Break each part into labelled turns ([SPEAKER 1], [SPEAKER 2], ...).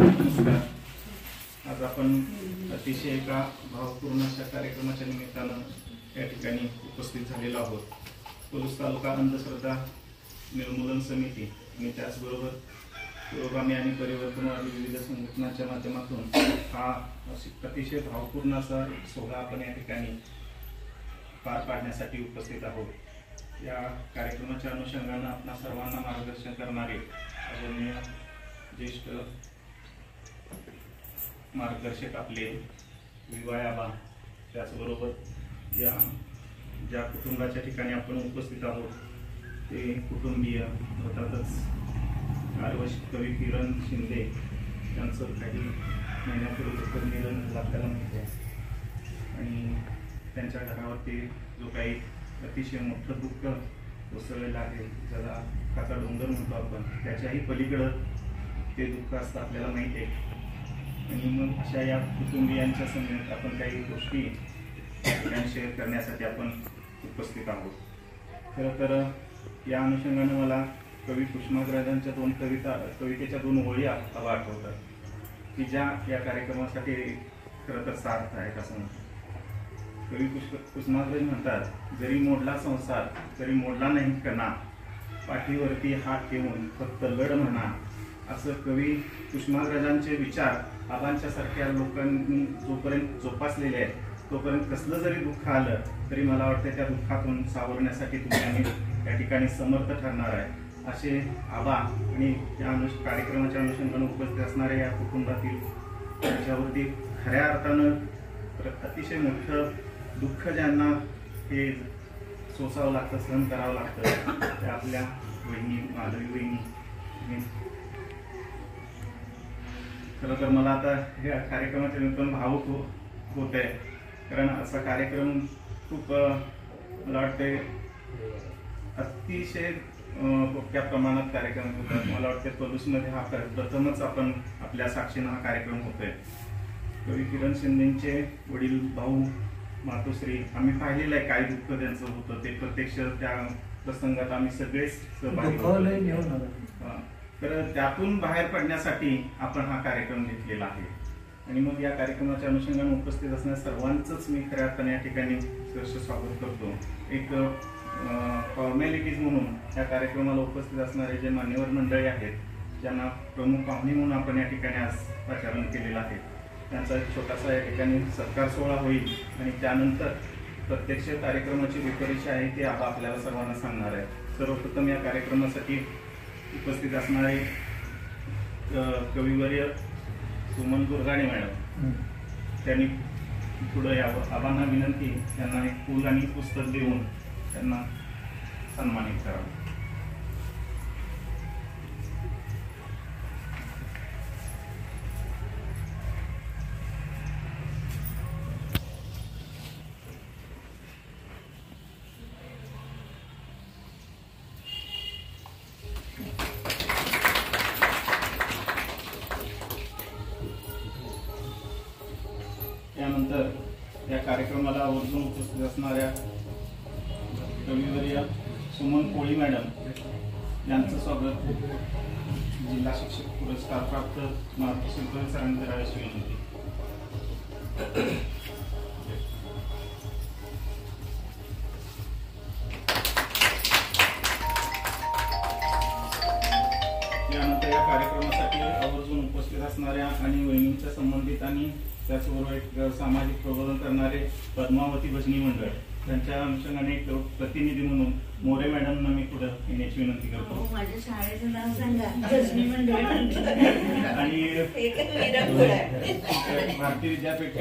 [SPEAKER 1] नमस्कार. आज आपण अतिशय एका भावपूर्ण अशा कार्यक्रमाच्या निमित्तानं या ठिकाणी उपस्थित झालेलो आहोत. पलूस तालुका अंधश्रद्धा निर्मूलन समिती आणि त्याचबरोबर पुरोगामी आणि परिवर्तनवादी विविध संघटनांच्या माध्यमातून हा अतिशय भावपूर्ण असा सोहळा आपण या ठिकाणी पार पाडण्यासाठी उपस्थित आहोत. या कार्यक्रमाच्या अनुषंगानं आपणा सर्वांना मार्गदर्शन करणारे आदरणीय ज्येष्ठ मार्गदर्शक आपले विवाय आबा, त्याचबरोबर या ज्या कुटुंबाच्या ठिकाणी आपण उपस्थित आहोत ते कुटुंबीय अर्थातच कवी किरण शिंदे यांचं काही महिन्यापूर्वी निधन आपल्याला माहिती आहे आणि त्यांच्या घरावरती जो काही अतिशय मोठं दुःख कोसळलेलं आहे, ज्याला काचा डोंगर म्हणतो आपण, त्याच्याही पलीकडं ते दुःख असतं आपल्याला माहिती आहे. आणि मग अशा या कुटुंबियांच्या समोर आपण काही गोष्टी शेअर करण्यासाठी आपण उपस्थित आहोत. खरं तर या अनुषंगाने मला कवी कुसुमाग्रजांच्या कवितेच्या दोन ओळी आठवतात की ज्या या कार्यक्रमासाठी खरं तर सार्थ आहेत असं म्हणतात. कवी कुसुमाग्रज म्हणतात, जरी मोडला संसार तरी मोडला नाही कणा, पाठीवरती हात ठेवून फक्त लढ म्हणा. असं कवी कुसुमाग्रजांचे विचार आबांच्या सारख्या लोकांनी जोपर्यंत जोपासलेले आहेत तोपर्यंत कसलं जरी दुःख आलं तरी मला वाटतं त्या दुःखातून सावरण्यासाठी तुम्ही या ठिकाणी समर्थ ठरणार आहे. असे आबा आणि या कार्यक्रमाच्या अनुषंगाने उपस्थित असणाऱ्या या कुटुंबातील त्यांच्यावरती खऱ्या अर्थानं अतिशय मोठं दुःख ज्यांना हे सोसावं लागतं, सहन करावं लागतं, ते आपल्या वहिनी माधवी वहिनी. खरं तर मला आता या कार्यक्रमाच्या निमित्तानं भावूक होत आहे, कारण असा कार्यक्रम खूप मला वाटते अतिशय मोठ्या प्रमाणात कार्यक्रम होतात. मला वाटते पलूसमध्ये हा प्रथमच आपण आपल्या साक्षीनं हा कार्यक्रम होतोय. कवी किरण शिंदेचे वडील भाऊ मातोश्री आम्ही पाहिलेलं आहे काय दुःख त्यांचं होतं ते प्रत्यक्ष त्या प्रसंगात आम्ही सगळेच सहभागी होतो. तर त्यातून बाहेर पडण्यासाठी आपण हा कार्यक्रम घेतलेला आहे. आणि मग या कार्यक्रमाच्या अनुषंगाने उपस्थित असणाऱ्या सर्वांचंच मी खऱ्या अर्थाने या ठिकाणी सहर्ष स्वागत करतो. एक फॉर्मॅलिटीज म्हणून या कार्यक्रमाला उपस्थित असणारे जे मान्यवर मंडळी आहेत, ज्यांना प्रमुख पाहुणे म्हणून आपण या ठिकाणी आज आचरण केलेलं आहे, त्यांचा एक छोटासा या ठिकाणी सत्कार सोहळा होईल आणि त्यानंतर प्रत्यक्ष कार्यक्रमाची रूपरेषा आहे ते आपल्याला सर्वांना सांगणार आहे. सर्वप्रथम या कार्यक्रमासाठी उपस्थित असणारे कविवर्य सुमन गुरगाणे मॅडम, त्यांनी पुढे यावं. आबांना विनंती, त्यांना एक फूल आणि पुस्तक देऊन त्यांना सन्मानित करावं. त्यानंतर या कार्यक्रमाला आवर्जून उपस्थित असणाऱ्या कविवर्य सुमन कोळी मॅडम यांचं स्वागत जिल्हा शिक्षक पुरस्कार प्राप्त मातोश्री सरांनी करायची विनंती. यानंतर या कार्यक्रमासाठी आवर्जून उपस्थित असणाऱ्या आणि वहिनींच्या संबंधित आणि त्याचबरोबर एक सामाजिक प्रबोधन करणारे पद्मावती भजनी मंडळ, त्यांच्या अनुषंगाने एक प्रतिनिधी म्हणून मोरे मॅडमना मी पुढे येण्याची विनंती करतो.
[SPEAKER 2] माझ्या शाळेचं नाव सांगा, भजनी मंडळ.
[SPEAKER 1] आणि भारतीय विद्यापीठ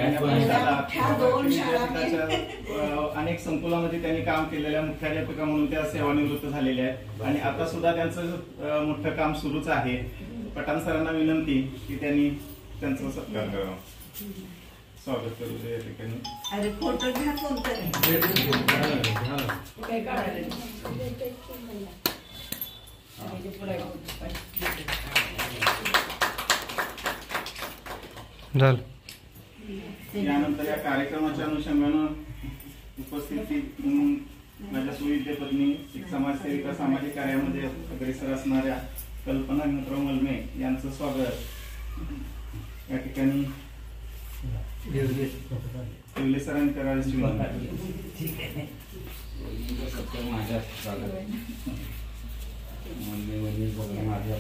[SPEAKER 1] अनेक संकुलामध्ये त्यांनी काम केलेल्या मुख्याध्यापिका म्हणून त्या सेवानिवृत्त झालेल्या आहेत आणि आता सुद्धा त्यांचं मोठं काम सुरूच आहे. पठाण सरांना विनंती की त्यांनी त्यांचं सत्कार करावं. स्वागत करू या ठिकाणी.
[SPEAKER 2] अरे फोटो घ्या कोणतरी.
[SPEAKER 1] यानंतर या कार्यक्रमाच्या अनुषंगानं उपस्थित माझ्या सुविद्यपत्नी एक समाजसेविका सामाजिक कार्यामध्ये अग्रेसर असणाऱ्या कल्पना मित्र मलमे यांचं स्वागत. या ठिकाणी येवले सरांनी करायची विनंती.
[SPEAKER 3] माझ्या स्वागत माझ्या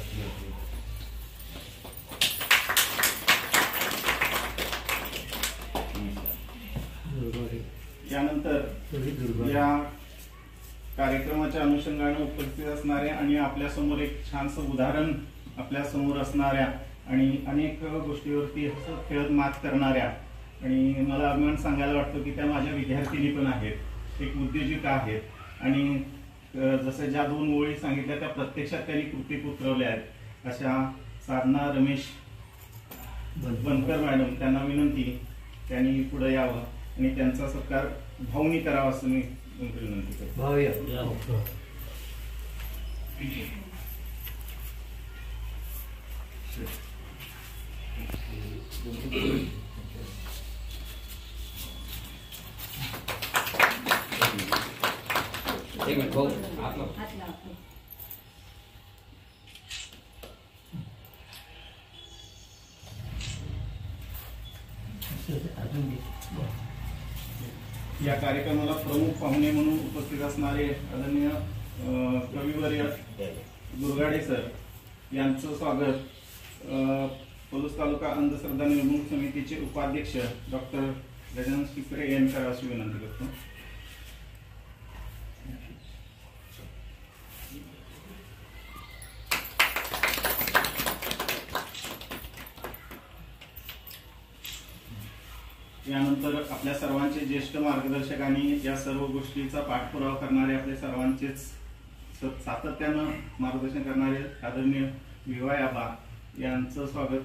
[SPEAKER 1] यानंतर या कार्यक्रमाच्या अनुषंगाने उपस्थित असणाऱ्या आणि आपल्या समोर एक छानसं उदाहरण आपल्या समोर असणाऱ्या आणि अनेक गोष्टीवरती हसत खेळत मात करणाऱ्या आणि मला अभिमान सांगायला वाटतो की त्या माझ्या विद्यार्थिनी पण आहेत, एक उद्योजिका आहेत आणि जसं ज्या 2 ओळी सांगितल्या त्या प्रत्यक्षात त्यांनी कृतीत उतरवल्या आहेत अशा साधना रमेश बनकर मॅडम, त्यांना विनंती त्यांनी पुढे यावं आणि त्यांचा सत्कार भाऊनी करावा असं मी विनंती करतो.
[SPEAKER 3] एक मिनिट भाऊ
[SPEAKER 1] या कार्यक्रमाला प्रमुख पाहुणे म्हणून उपस्थित असणारे आदरणीय कविवर्य गुरगाडे सर यांचं स्वागत पलूस तालुका अंधश्रद्धा निर्मूलन समितीचे उपाध्यक्ष डॉक्टर गजानन शिकरे यांना अशी विनंती करतो. यानंतर आपल्या सर्वांचे ज्येष्ठ मार्गदर्शक आणि या सर्व गोष्टीचा पाठपुरावा करणारे आपले सर्वांचेच सातत्यानं मार्गदर्शन करणारे आदरणीय विवाय आबा यांचं स्वागत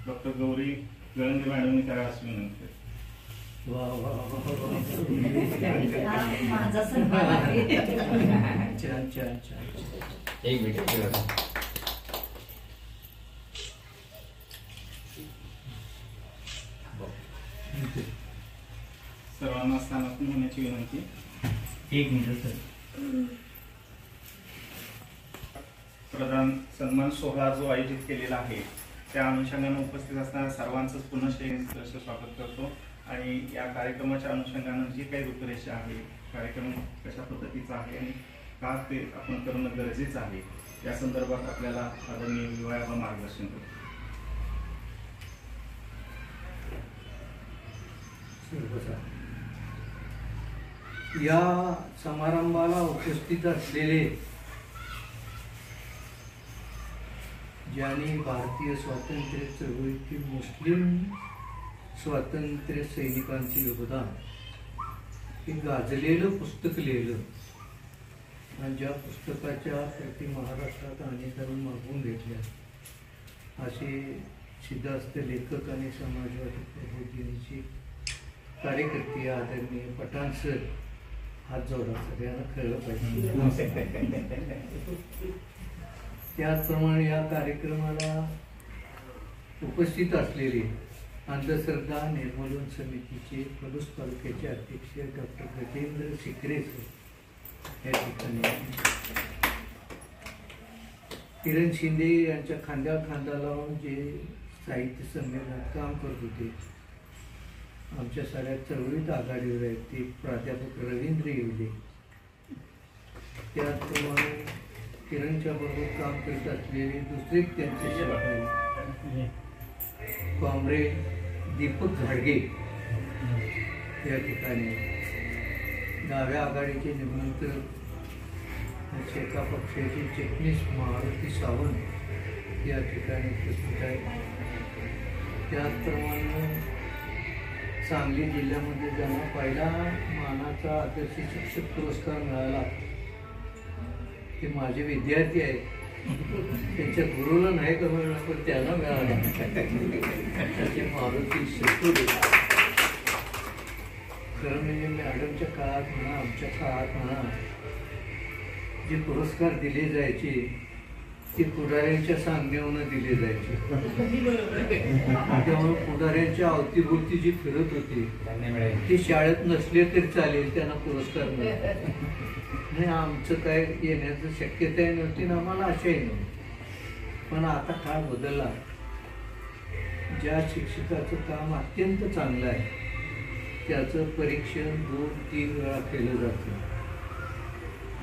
[SPEAKER 1] डॉक्टर गौरी गळंगे मॅडमने करावं अशी विनंती.
[SPEAKER 2] माझा सन्मान आहे.
[SPEAKER 3] एक मिनिट
[SPEAKER 1] सर्वांना स्थानातून होण्याची विनंती.
[SPEAKER 4] एक मिनिट सर.
[SPEAKER 1] प्रधान सन्मान सोहळा जो आयोजित केलेला आहे त्या अनुषंगाने उपस्थित असणाऱ्या सर्वांचं पुन्हा स्वागत करतो आणि या कार्यक्रमाच्या अनुषंगाने जी काही रूपरेषा आहे, कार्यक्रम कशा पद्धतीचा आहे आणि का ते आपण करणं गरजेचं आहे या संदर्भात आपल्याला आदरणीय विवायाला मार्गदर्शन करतो.
[SPEAKER 4] या समारंभाला उपस्थित असलेले ज्यांनी भारतीय स्वातंत्र्य चळवळीतील मुस्लिम स्वातंत्र्य सैनिकांचे योगदान हे गाजलेलं पुस्तक लिहिलं आणि ज्या पुस्तकाच्या प्रति महाराष्ट्रात अनेकांनी मागवून घेतल्या असे सिद्धार्थ लेखक आणि समाजवादी प्रबोधिनीचे कार्यकर्ते आदरणीय पठाण सर, हात जोडा, सगळ्यांना कळलं पाहिजे. त्याचप्रमाणे या कार्यक्रमाला उपस्थित असलेले अंधश्रद्धा निर्मूलन समितीचे पलूस तालुक्याचे अध्यक्ष डॉक्टर गजेंद्र शिकरे सर या ठिकाणी, किरण शिंदे यांच्या खांद्यावर खांदा लावून जे साहित्य संमेलनात काम करत होते, आमच्या साऱ्या चळवळीत आघाडीवर आहेत ते प्राध्यापक रवींद्र येवले, त्याचप्रमाणे किरणच्या बरोबर काम करत असलेले दुसरे त्यांचे सहकारी कॉम्रेड दीपक घाडगे या ठिकाणी, डाव्या आघाडीचे निमंत्रण एका पक्षाचे चिटणीस मारुती सावंत या ठिकाणी उपस्थित आहेत. त्याचप्रमाणे सांगली जिल्ह्यामध्ये ज्यांना पहिला मानाचा आदर्श शिक्षक पुरस्कार मिळाला ते माझे विद्यार्थी आहेत. त्यांच्या गुरुला नाही का मिळणार पण त्यांना मिळाला, त्याचे मारुती शिकवले. खरं म्हणजे मॅडमच्या काळात म्हणा, आमच्या काळात म्हणा, जे पुरस्कार दिले जायचे ते पुढाऱ्यांच्या सांगण्यावरून दिले जायचे. त्यामुळे पुढाऱ्यांच्या अवतीभोवती जी फिरत होती ते शाळेत नसले तरी चालेल, त्यांना पुरस्कार मिळाला नाही. आमचं काय येण्याचं शक्यताही नव्हती ना आम्हाला आशाही नव्हती. पण आता काळ बदलला. ज्या शिक्षकाचं काम अत्यंत चांगलं आहे त्याचं परीक्षण 2-3 वेळा केलं जातं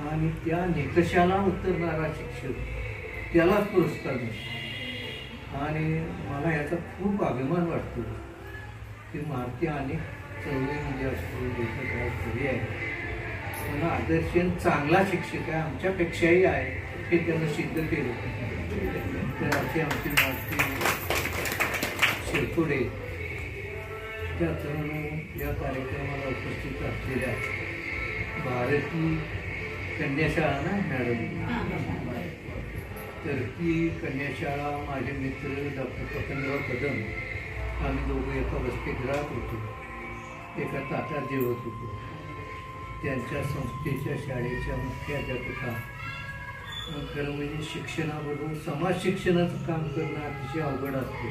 [SPEAKER 4] आणि त्या निकषाला उतरणारा शिक्षक त्यालाच पुरस्कार मिळतो. आणि मला याचा खूप अभिमान वाटतो की मारुती अनेक चळवळीमध्ये असतो, लेखक आहे, कवी आहे, पण आदर्शन चांगला शिक्षक आहे, आमच्यापेक्षाही आहे हे त्यानं सिद्ध केलं. तर असे आमची मारुती शिरखोडे त्यातून या कार्यक्रमाला उपस्थित असलेल्या भारती कन्याशाळा ना मॅडम, तर ती कन्याशाळा माझे मित्र डॉक्टर पतंगराव कदम, आम्ही दोघं एका वसतिगृहात होतो, एका ताटात जेवत होतो. त्यांच्या संस्थेच्या शाळेच्या मुख्याध्यापिका. खरं म्हणजे शिक्षणाबरोबर समाज शिक्षणाचं काम करणं अतिशय अवघड असते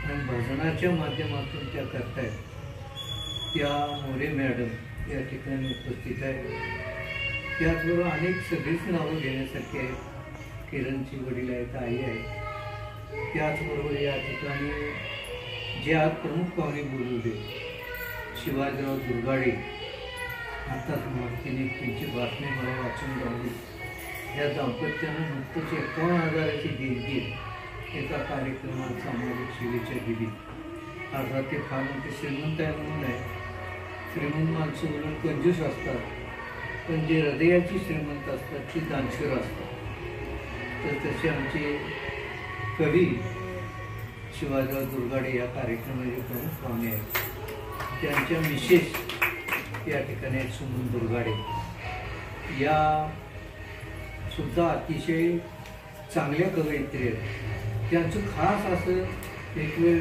[SPEAKER 4] आणि भजनाच्या माध्यमातून त्या करतायत. त्या मोरे मॅडम या ठिकाणी उपस्थित आहेत. त्याचबरोबर अनेक सगळीच नावं घेण्यासारखी आहेत. किरणची वडील आहेत, आई आहेत. त्याचबरोबर या ठिकाणी जे आज प्रमुख पाहुणे बोलवले शिवाजीराव दुर्गाडे, आताच मारुतीने त्यांची बातमी मला वाचून लावली. या दाम्पत्यानं नुकतंच 51,000ची देणगी एका कार्यक्रमात सामाजिक सेवेच्या दिली. आता ते फार मोठे श्रीमंत आहे म्हणून नाही, श्रीमंत माणसं म्हणून कंजूस असतात, पण जे हृदयाची श्रीमंत असतात ती दानशूर असतात. तर तसे आमचे कवी शिवाजीराव दुर्गाडे या कार्यक्रमाचे प्रमुख पाहुणे आहेत. त्यांच्या मिसेस या ठिकाणी सुमन दुर्गाडे या सुद्धा अतिशय चांगल्या कवयित्री आहेत. त्यांचं खास असं एक वेळ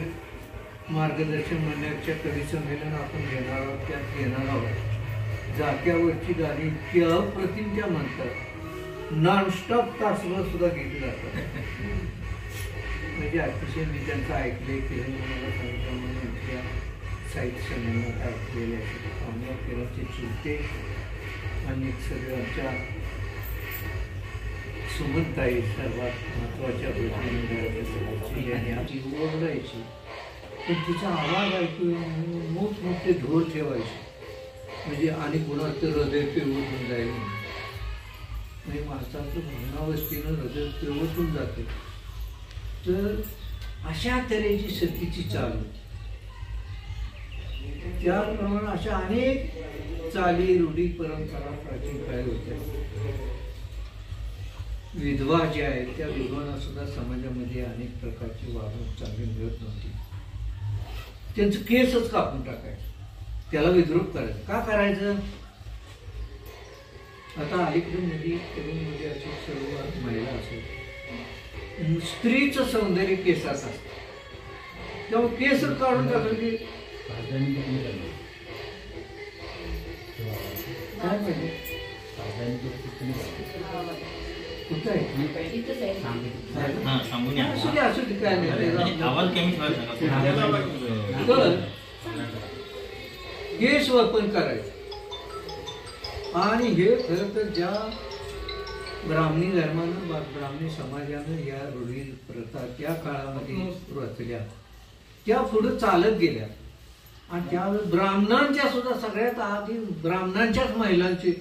[SPEAKER 4] मार्गदर्शन मंडळाच्या कवी संमेलन आपण घेणार आहोत, त्यात घेणार आहोत. जात्यावरची गाणी इतकी अप्रतिम त्या म्हणतात, नॉनस्टॉप तासभर सुद्धा घेतली जातात. म्हणजे अतिशय मी त्यांचं ऐकले. किरण मला सांगितलं म्हणून त्या साहित्य संमेलनात ऐकलेले आहे. आम्ही किरणचे चुलते आणि सगळे आमच्या सुमनताई सर्वात महत्त्वाच्या गोष्टी आणि आमची ओरडायची, पण तिचा आवाज ऐकून मोठमोठे ढोल ठेवायचे, म्हणजे आणि कुणाचं हृदय पिवळून जाईल. म्हणजे माणसाचं भावनावस्थेनं हृदय पिवळून जाते. तर अशा तऱ्हेची सतीची चाल होती. त्याप्रमाणे अशा अनेक चाली, रूढी, परंपरा प्राचीन काळी होत्या. विधवा ज्या आहेत त्या विधवांना सुद्धा समाजामध्ये अनेक प्रकारची वागणूक चांगली मिळत नव्हती. त्यांचं केसच कापून टाकायचं, त्याला विद्रूप करायचं. का करायचं? आता अलीकडे मध्ये तरुणमध्ये असे सर्व महिला असेल, स्त्रीचं सौंदर्य केसात असतं, तेव्हा केस काढून टाकलं की काय पाहिजे कुठं आहे? असू दे काय नाही. तर केस वापर करायचं. आणि हे खरं तर ज्या ब्राह्मणी धर्मानं, ब्राह्मणी समाजानं या रूढी प्रथा त्या काळामध्ये रचल्या, त्या पुढे चालत गेल्या. आणि त्यावेळेस ब्राह्मणांच्या सुद्धा सगळ्यात आधी ब्राह्मणांच्याच महिलांचे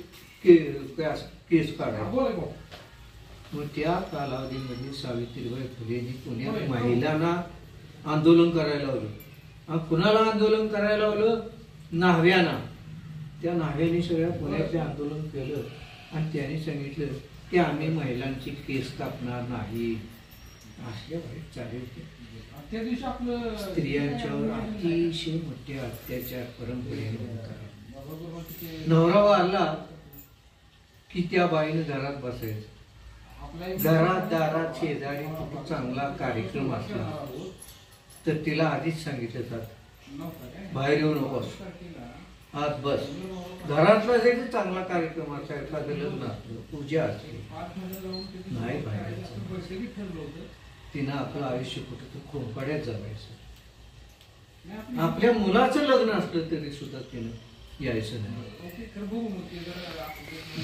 [SPEAKER 4] केस काढायचे. मग त्या कालावधीमध्ये सावित्रीबाई फुलेंनी पुण्यात महिलांना आंदोलन करायला लावलं. कुणाला आंदोलन करायला लावलं? न्हाव्यांना. त्या न्हाव्यांनी सगळ्या पुण्याचे आंदोलन केलं आणि त्यांनी सांगितलं की आम्ही महिलांची केस कापणार नाही. असल्या वाईट चालेल त्या दिवशी आपलं स्त्रियांच्यावर अतिशय मोठे अत्याचार परंपरेने होतात. नवरा वारला की त्या बाईने घरात बसायचं. घरात दारात शेजारी खूप चांगला कार्यक्रम असला तर तिला आधीच सांगितलं जात बाहेर येऊ नकोस, आत बस. घरातला जरी चांगला कार्यक्रम असा, एखादं लग्न असलं, पूजा असली, नाही बाहेर. तिनं आपलं आयुष्य कुठं तर खोंपाड्यात जगायचं. आपल्या मुलाचं लग्न असलं तरी सुद्धा तिनं यायचं नाही.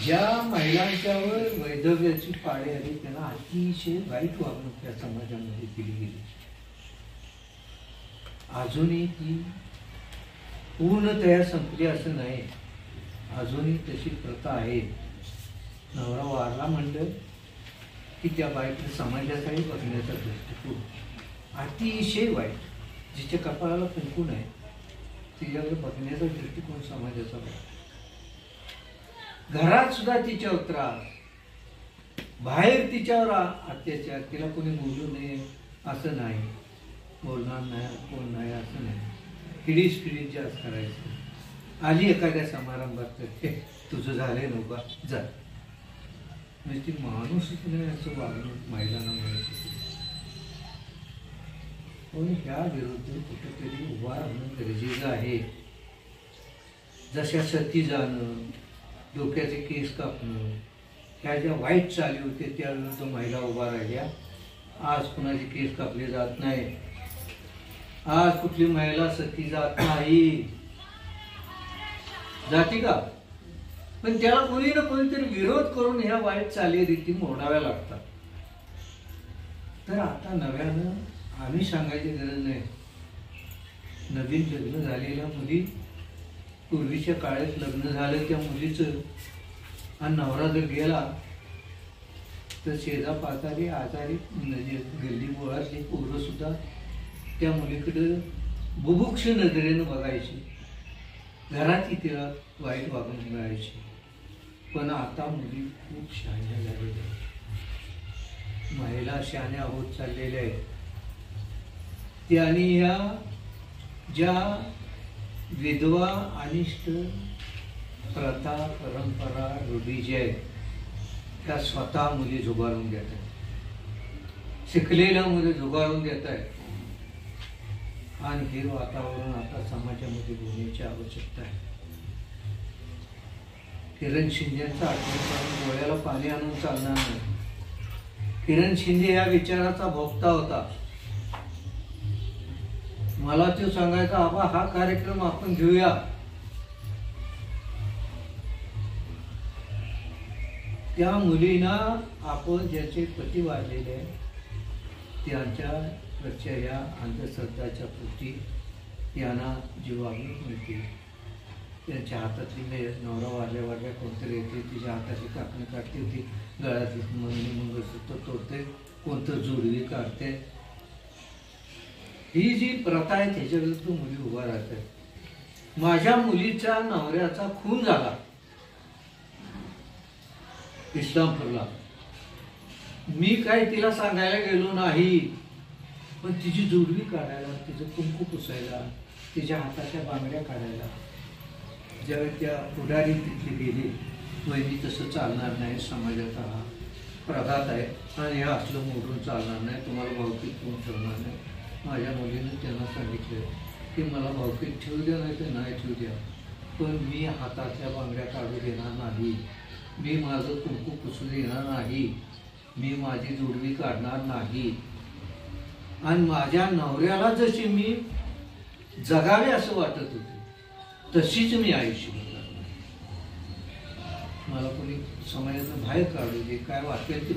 [SPEAKER 4] ज्या महिलांच्यावर वैधव्याची पाळी आली त्यांना अतिशय वाईट वागणूक त्या समाजामध्ये दिली गेली. अजूनही ती पूर्णतया संपली असं नाही, अजूनही तशी प्रथा आहे. नवरा वारला म्हणलं की त्या बाईकडे समाजाचाही बघण्याचा दृष्टिकोन अतिशय वाईट. जिच्या कपाळाला कुंकू नाही तिच्याकडे बघण्याचा दृष्टिकोन समाजाचा वाईट. घरात सुद्धा तिच्यावर त्रास, बाहेर तिच्यावर अत्याचार. तिला कोणी बोलू नये असं नाही, बोलणार नाही कोण नाही असं नाही, किडीस जास्त करायचं. आली एखाद्या समारंभात तर तुझं झालंय नव्हता जा, म्हणजे ती माणूसच नाही असं वागणूक महिलांना मिळत होती. पण ह्या विरुद्ध कुठेतरी उभा राहणं गरजेचं आहे. जशा सती जाणं, डोक्याचे केस कापणं, ह्या ज्या वाईट चाली होते त्या विरुद्ध महिला उभा राहिल्या. आज कुणाचे केस कापले जात नाही, आज कुठली महिला सती जात नाही. जाती का? पण त्याला कोणी ना कोणीतरी विरोध करून ह्या वाईट चालीरीती मोडाव्या लागतात. तर आता नव्यानं आम्ही सांगायची गरज नाही. नवीन लग्न झालेल्या मुली, पूर्वीच्या काळात लग्न झालं त्या मुलीचं आणि नवरा जर गेला तर शेजा पाजारी आजारी म्हणजे गल्ली बोळातली पोरं सुद्धा त्या मुलीकडे बुभुक्ष नजरेनं बघायची, घरात तिला वाईट वागणूक मिळायची. पण आता मुली खूप शहाण्या झालेल्या आहेत, महिला शहाण्या होत चाललेल्या आहेत. त्याने या ज्या विधवा अनिष्ट प्रथा परंपरा रूढी ज्या आहेत त्या स्वतः मुली झुगारून देत आहेत, शिकलेल्या मुली झुगारून देत आहेत. आणि हे वातावरण आता समाजामध्ये होण्याची आवश्यकता आहे. किरण शिंदेचा आठवण करून डोळ्याला पाणी आणून चालणार नाही. किरण शिंदे या विचाराचा भोगता होता. मला तो सांगायचा, आबा हा कार्यक्रम आपण घेऊया. त्या मुलींना आपण ज्याचे पती वाढलेले आहे त्यांच्या या अंधश्रद्धाच्या पोटी यांना जी वागणूक मिळते, त्यांच्या हातातली नवरा वारल्या कोणतरी येते, तिच्या हाताची कापणी काढते, ती गळ्यातली मंगळसूत्र तोडते, कोणतं जोडवी काढते. ही जी प्रथा आहे त्याच्या विरुद्ध मुली उभा राहतात. माझ्या मुलीच्या नवऱ्याचा खून झाला इस्लामपूरला, मी काय तिला सांगायला गेलो नाही, पण तिची जोडवी काढायला, तिचं कुंकू पुसायला, तिच्या हाताच्या बांगड्या काढायला ज्यावेळी त्या पुढारी तिथली गेली, वहिनी तसं चालणार नाही, समाजाचा हा प्रघात आहे आणि हे असलं मोडून चालणार नाही, तुम्हाला भावकीत कोण ठेवणार नाही. माझ्या मुलीनं त्यांना सांगितलं की मला भावकीत ठेवू द्या नाही तर नाही ठेवू द्या, पण मी हातातल्या बांगड्या काढू देणार नाही, मी माझं कुंकू पुसू देणार नाही, मी माझी जोडवी काढणार नाही. आणि माझ्या नवऱ्याला जशी मी जगावे असं वाटत होते तशीच मी आयुष्य जगणार नाही. मला कोणी समाजातून बाहेर काढू दे, काय वाटेल ते.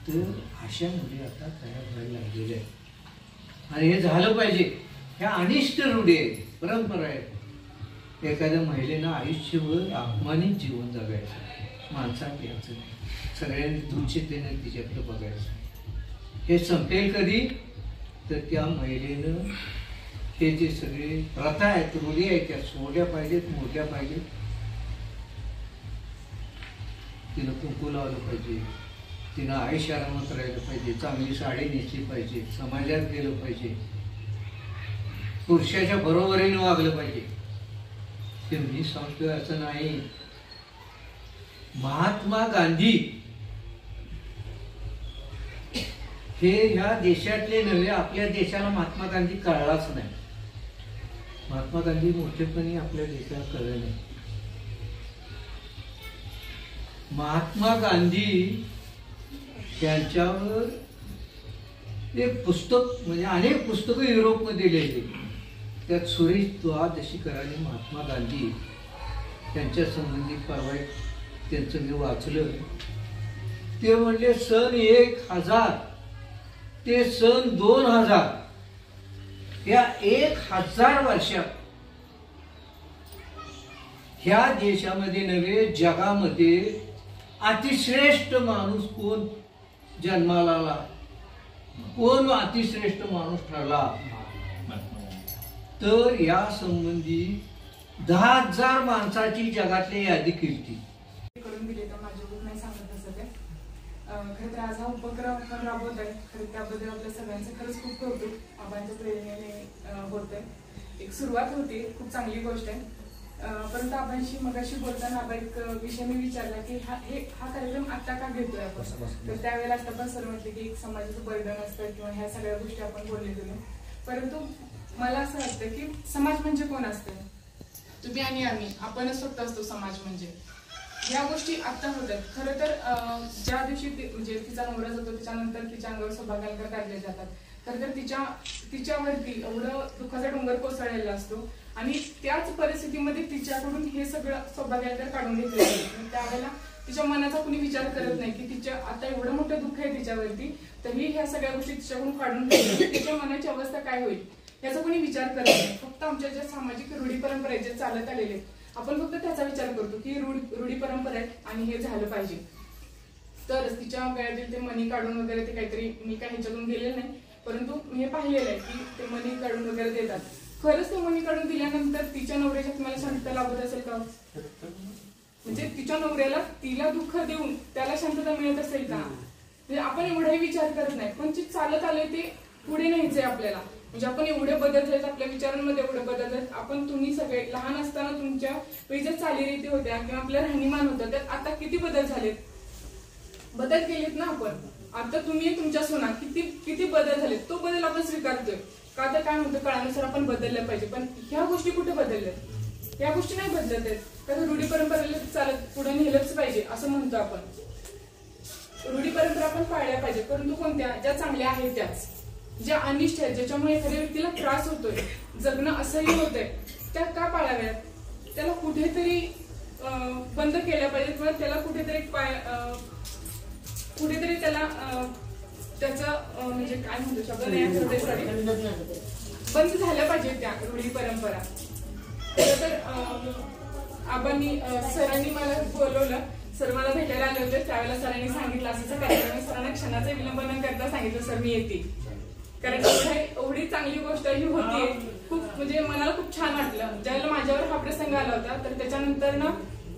[SPEAKER 4] तर अशा मुली आता तयार व्हायला लागलेल्या आहेत आणि हे झालं पाहिजे. ह्या अनिष्ट रूढी आहेत, परंपरा आहेत. एखाद्या महिलेनं आयुष्यभर अपमानित जीवन जगायचं, माणसात यायचं नाही, सगळ्यांनी दुचितेने तिच्याकडे बघायचं. हे संपेल कधी? तर त्या महिलेनं हे जे सगळे प्रथा आहेत, रूढी आहेत, त्या सोडल्या पाहिजेत, मोडल्या पाहिजेत. तिनं कुंकू लावलं पाहिजे, तिनं आयुष्यारामात राहिलं पाहिजे, चांगली साडी नेसली पाहिजे, समाजात गेलं पाहिजे, पुरुषाच्या बरोबरीने वागलं पाहिजे. ते मी सांगतोय असं नाही. महात्मा गांधी हे ह्या देशातले नव्हे, आपल्या देशाला महात्मा गांधी कळलाच नाही. महात्मा गांधी मोठेपणी आपल्या देशाला कळले नाही. महात्मा गांधी त्यांच्यावर एक पुस्तक, म्हणजे अनेक पुस्तकं युरोपमध्ये लिहिली, त्यात सुरेश द्वादशीकरांनी महात्मा गांधी त्यांच्या संबंधी परवा त्यांचं मी वाचलं. ते म्हणले सन 1000 ते सन 2000 या 1000 वर्षात ह्या देशामध्ये नव्हे जगामध्ये अतिश्रेष्ठ माणूस कोण जन्माला आला, कोण अतिश्रेष्ठ माणूस ठरला, तर या संबंधी 10,000 माणसाची जगातली यादी केली.
[SPEAKER 5] करून दिले तर माझे बुक नाही सांगत असं ते. खरं तर आज हा उपक्रम आपण राबवत आहे. खरं त्याबद्दल आपल्या सगळ्यांचं खरंच खूप कौतुक आबांच्या प्रेरणेने होत आहे. एक सुरुवात होती, खूप चांगली गोष्ट आहे. परंतु आबांशी मगाशी बोलताना आबा एक विषय मी विचारला की हा कार्यक्रम आता का घेतोय आपण. तर त्यावेळेला आता पण सर म्हटले की एक समाजाचं बर्डन असतं किंवा ह्या सगळ्या गोष्टी आपण बोलले तुम्ही. परंतु मला असं वाटतं की समाज म्हणजे कोण असतं, तुम्ही आणि आम्ही, आपणच फक्त असतो समाज म्हणजे. या गोष्टी आता होतात. खरं तर ज्या दिवशी म्हणजे तिचा नवरा जातो त्याच्यानंतर तिच्या अंगावर सौभाग्यालंकार काढले जातात. खरं तर तिच्यावरती एवढं दुःखाचा डोंगर कोसळलेला असतो आणि त्याच परिस्थितीमध्ये तिच्याकडून हे सगळं सौभाग्यालंकार काढून घेतले जातात. त्यावेळेला तिच्या मनाचा कुणी विचार करत नाही की तिच्या आता एवढं मोठं दुःख आहे तिच्यावरती, तरी ह्या सगळ्या गोष्टी तिच्याकडून काढून घेतल्या. तिच्या मनाची अवस्था काय होईल याचा कोणी विचार करत नाही. फक्त आमच्या ज्या सामाजिक रूढी परंपरा जे चालत आलेले आपण फक्त त्याचा विचार करतो की रूढी परंपरा आहे आणि हे झालं पाहिजे. तर तिच्या गळ्यातील ते मणी काढून वगैरे ते काहीतरी, मी काही ह्याच्यातून गेलेलं नाही, परंतु मी हे पाहिलेलं आहे की ते मणी काढून वगैरे देतात. खरंच ते मणी काढून दिल्यानंतर तिच्या नवऱ्याच्या तुम्हाला शांतता लाभत असेल का? म्हणजे तिच्या नवऱ्याला तिला दुःख देऊन त्याला शांतता मिळत असेल का? म्हणजे आपण एवढाही विचार करत नाही. पण जे चालत आलंय ते पुढे न्यायचंय आपल्याला. म्हणजे आपण एवढे बदल झालेत, आपल्या विचारांमध्ये एवढे बदल झालेत. आपण तुम्ही सगळे लहान असताना तुमच्या वेळी चालीरीती होत्या किंवा आपलं राहणीमान होतं त्यात आता किती बदल झालेत, बदल केलेत ना आपण. आता तुम्ही तुमच्या सोना किती बदल झालेत, तो बदल आपण स्वीकारतोय का? तर काय म्हणतो काळानुसार आपण बदललं पाहिजे. पण ह्या गोष्टी कुठे बदलल्यात? ह्या गोष्टी नाही बदलत आहेत. कारण रूढी परंपरेला चालत पुढे नेलंच पाहिजे असं म्हणतो आपण. रूढी परंपरा आपण पाळल्या पाहिजे, परंतु कोणत्या? ज्या चांगल्या आहेत त्याच. ज्या अनिष्ट आहेत, ज्याच्यामुळे एखाद्या व्यक्तीला त्रास होतोय, जगणं असंही होतंय, त्या का पाळाव्यात? त्याला कुठेतरी बंद केल्या पाहिजे किंवा त्याला कुठेतरी त्याला त्याचं म्हणजे काय म्हणतो शब्द नाही, बंद झाल्या पाहिजे त्या रूढी परंपरा. तर आबांनी सरांनी मला बोलवलं, सर मला भेटायला आले होते. त्यावेळेला सरांनी सांगितलं असं कार्यक्रम, सरांना क्षणाचं विलंब न करता सांगितलं सर मी येते. कारण एवढी चांगली गोष्ट ही होती, खूप म्हणजे मनाला खूप छान वाटलं. ज्यावेळेला माझ्यावर हा प्रसंग आला होता तर त्याच्यानंतर ना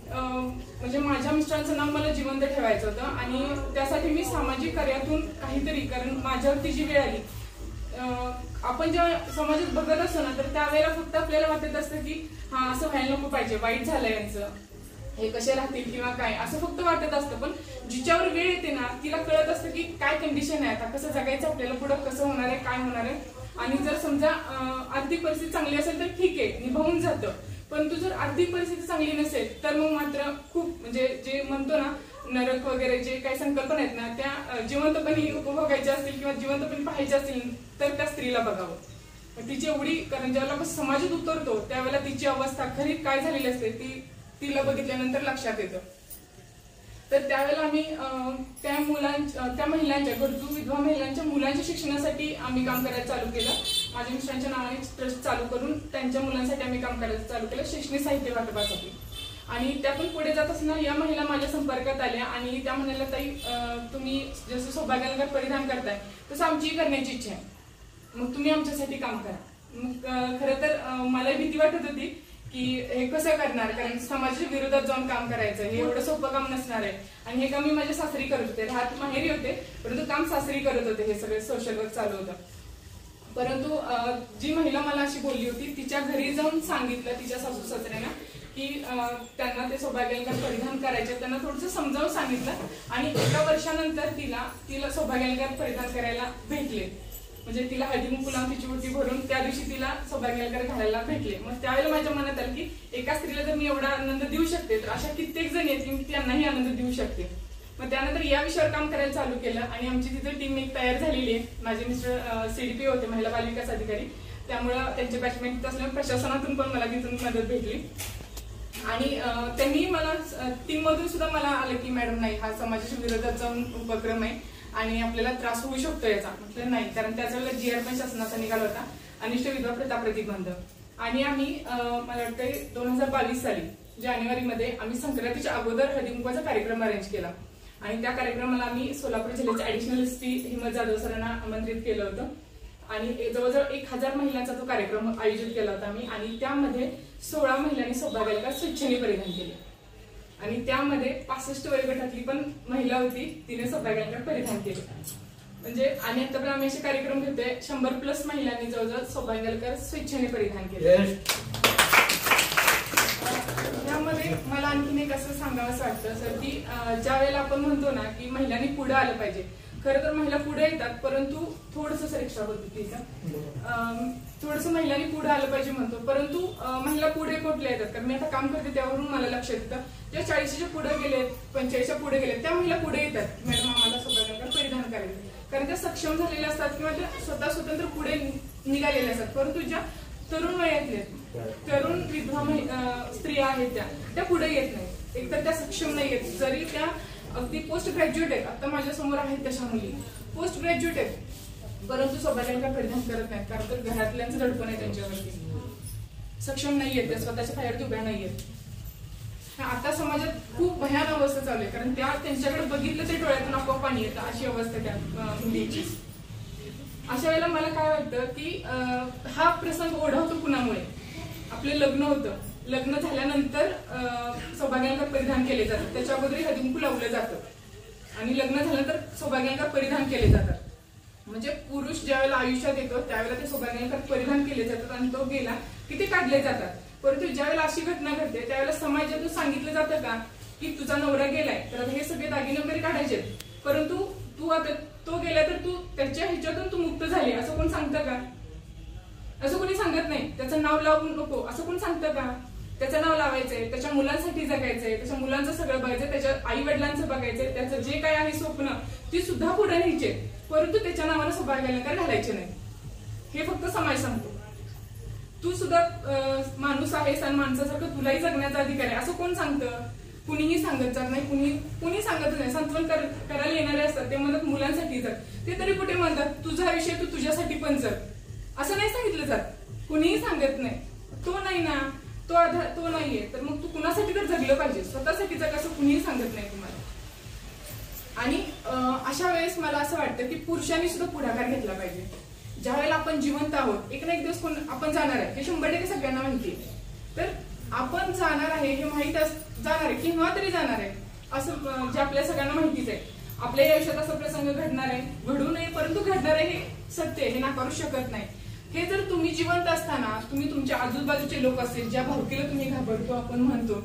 [SPEAKER 5] म्हणजे माझ्या मिस्टरांचं नाव मला जिवंत ठेवायचं होतं आणि त्यासाठी मी सामाजिक कार्यातून काहीतरी, कारण माझ्यावरती जी वेळ आली, आपण जेव्हा समाजात बघत असतो ना तर त्यावेळेला फक्त आपल्याला वाटत असतं की हा असं व्हायला नको पाहिजे, वाईट झालंय यांचं, हे कसे राहतील किंवा काय, असं फक्त वाटत असतं. पण जिच्यावर वेळ येते ना तिला कळत असतं की काय कंडिशन आहे, आता कसं जगायचं आपल्याला, पुढं कसं होणार आहे, काय होणार आहे. आणि जर समजा आर्थिक परिस्थिती चांगली असेल तर ठीक आहे, निभावून जातं. परंतु जर आर्थिक परिस्थिती चांगली नसेल तर मग मात्र खूप म्हणजे जे म्हणतो ना नरक वगैरे जे काही संकल्पना आहेत ना त्या जिवंतपणे उपभोगायच्या असतील किंवा जिवंतपणे पाहायच्या असतील तर त्या स्त्रीला बघावं. तिची एवढी, कारण ज्यावेळेला आपण समाजात उतरतो त्यावेळेला तिची अवस्था खरी काय झालेली असते ती तिला बघितल्यानंतर लक्षात येतं. तर त्यावेळेला आम्ही त्या महिलांच्या, गरजू विधवा महिलांच्या मुलांच्या शिक्षणासाठी आम्ही काम करायला चालू केलं. माझ्या मिस्टरांच्या नावाने ट्रस्ट चालू करून त्यांच्या मुलांसाठी आम्ही काम करायला चालू केलं, शैक्षणिक साहित्य वाटपासाठी. आणि त्यातून पुढे जात असताना या महिला माझ्या संपर्कात आल्या आणि त्या म्हणाल्या ताई तुम्ही जसं सौभाग्यालंकार परिधान करताय तसं आमचीही करण्याची इच्छा आहे, मग तुम्ही आमच्यासाठी काम करा. मग खरं तर मला भीती वाटत होती की हे कसं करणार, कारण समाजाच्या विरोधात जाऊन काम करायचं हे एवढं सोपं काम नसणार आहे. आणि हे काम मी माझ्या सासरी करत होते, राहत माहेरी होते परंतु काम सासरी करत होते, हे सगळे सोशल वर्क चालू होतं. परंतु जी महिला मला अशी बोलली होती तिच्या घरी जाऊन सांगितलं तिच्या सासू सासऱ्यांना की त्यांना ते सौभाग्यालंकार परिधान करायचे, त्यांना थोडंसं समजावून सांगितलं आणि 1 वर्षानंतर तिला सौभाग्यालंकार परिधान करायला भेटले. म्हणजे तिला हळदी कुंकू लावून तिची ओटी भरून त्या दिवशी तिला सौभाग्यालंकार घालायला भेटले. मग त्यावेळेला माझ्या मनात आलं की एका स्त्रीला जर मी एवढा आनंद देऊ शकते तर अशा कित्येक जण आहेत की मी त्यांनाही आनंद देऊ शकते. मग त्यानंतर या विषयावर काम करायला चालू केलं आणि आमची तिथे टीम एक तयार झालेली आहे. माझे मिस्टर CDP होते, महिला बाल विकास अधिकारी, त्यामुळं त्यांचे बॅचमेट असल्यामुळे प्रशासनातून पण मला तिथून मदत भेटली. आणि त्यांनी मला टीम मधून सुद्धा मला आलं की मॅडम नाही हा समाजाच्या विरोधात जाऊन उपक्रम आहे आणि आपल्याला त्रास होऊ शकतो याचा. म्हटलं नाही, कारण त्याच वेळेला GR पण शासनाचा निघाला होता, अनिष्ट विधवा प्रथा प्रतिबंध. आणि आम्ही मला वाटतंय 2022 साली जानेवारीमध्ये आम्ही संक्रांतीच्या अगोदर हळदीकुंकवाचा कार्यक्रम अरेंज केला. आणि त्या कार्यक्रमाला आम्ही सोलापूर जिल्ह्याचे ऍडिशनल SP हिमत जाधव सरांना आमंत्रित केलं होतं. आणि जवळजवळ 1000 महिलांचा तो कार्यक्रम आयोजित केला होता आम्ही. आणि त्यामध्ये 16 महिलांनी सौभाग्य अलंकार स्वेच्छेने परिधान केले. आणि त्यामध्ये 65 वयोगटातली पण महिला होती, तिने सौभाग्य अलंकार परिधान केले. म्हणजे आणि आतापर्यंत आम्ही असे कार्यक्रम घेतोय, 100+ महिलांनी जवळजवळ सौभाग्य अलंकार स्वेच्छेने परिधान केले. त्यामध्ये मला आणखीन एक असं सांगावंसं वाटतं सर की ज्या वेळेला आपण म्हणतो ना की महिलांनी पुढे आलं पाहिजे, खरं तर महिला पुढे येतात, परंतु थोडंसं सर एक्स्ट्रा होतं थोडंसं महिलांनी पुढे आलं पाहिजे म्हणतो, परंतु महिला पुढे कुठल्या येतात. कारण मी आता काम करते त्यावरून मला लक्षात येतं, ज्या 40च्या पुढे गेलेत, 45च्या पुढे गेलेत, त्या महिला पुढे येतात, मॅडम आम्हाला सौभाग्य अलंकार परिधान करायचं. कारण त्या सक्षम झालेल्या असतात किंवा त्या स्वतः स्वतंत्र पुढे निघालेल्या असतात. परंतु ज्या तरुण वयातले तरुण विधवा स्त्रिया आहेत त्या पुढे येत नाहीत, एकतर त्या सक्षम नाही आहेत. जरी त्या अगदी पोस्ट ग्रॅज्युएट आहेत, आता माझ्या समोर आहेत तशा मुली पोस्ट ग्रॅज्युएट आहेत, परंतु सौभाग्य अलंकार परिधान करत नाहीत, कारण तर घरातल्यांचं दडपण आहे त्यांच्यावरती. सक्षम नाहीयेत, त्या स्वतःच्या पायावरती उभ्या नाहीयेत. आता समाजात खूप भयान अवस्था चालू आहे, कारण त्यांच्याकडे बघितलं तरी डोळ्यातून आपोआप पाणी येतं, अशी अवस्था त्या मुलीची. अशा वेळेला मला काय वाटतं की हा प्रसंग ओढवतो कुणामुळे, आपलं लग्न होतं, लग्न झाल्यानंतर सौभाग्य अलंकार परिधान केले जातात, त्याच्या अगोदर हळदीकुंकू लावलं जातं आणि लग्न झाल्यानंतर सौभाग्य अलंकार परिधान केले जातात. म्हणजे पुरुष ज्या वेळेला आयुष्यात येतो त्यावेळेला ते सौभाग्य अलंकार परिधान केले जातात आणि तो गेला की ते काढले जातात. परंतु ज्या वेळेला अशी घटना घडते त्यावेळेला समाजातून सांगितलं जातं का की तुझा नवरा गेलाय तर हे सगळे दागिने वगैरे काढायचे, परंतु तू आता तो गेला तर तू त्याच्या ह्याच्यातून तू मुक्त झाली असं कोण सांगतं का? असं कोणी सांगत नाही. त्याचं नाव लावू नको असं कोण सांगतं का? त्याचं नाव लावायचंय, त्याच्या मुलांसाठी जगायचंय, त्याच्या मुलांचं सगळं बघायचंय, त्याच्या आई वडिलांचं बघायचंय, त्याचं जे काय आहे स्वप्न ती सुद्धा पुढे न्यायचे, परंतु त्याच्या नावानं सौभाग्य अलंकार घालायचे नाही. हे फक्त समाज सांगतो. तू सुद्धा माणूस आहेस आणि माणसासारखं तुलाही जगण्याचा अधिकार आहे असं कोण सांगतं? कुणीही सांगत जात नाही, कुणी सांगतच नाही. सांत्वन करायला येणारे असतात ते म्हणतात मुलांसाठी जग, ते तरी कुठे म्हणतात तुझा आयुष्य तू तुझ्यासाठी पण जग, असं नाही सांगितलं जात. कुणीही सांगत नाही. तो नाही ना, तो नाहीये तर मग तू कुणासाठी तर जगलं पाहिजे, स्वतःसाठी जग असं कुणीही सांगत नाही तुम्हाला. आणि अशा वेळेस मला असं वाटतं की पुरुषांनी सुद्धा पुढाकार घेतला पाहिजे. ज्या वेळेला आपण जिवंत आहोत, एक ना एक दिवस आपण जाणार आहे हे 100% सगळ्यांना माहिती आहे. तर आपण जाणार आहे हे माहित जाणार आहे किंवा तरी जाणार आहे असं जे आपल्या सगळ्यांना माहितीच आहे. आपल्या आयुष्यात असा प्रसंग घडणार आहे, घडू नये परंतु घडणार आहे हे सत्य, हे नाकारू शकत नाही. हे जर तुम्ही जिवंत असताना तुम्ही तुमच्या आजूबाजूचे लोक असतील, ज्या भावकीला तुम्ही घाबरतो आपण म्हणतो,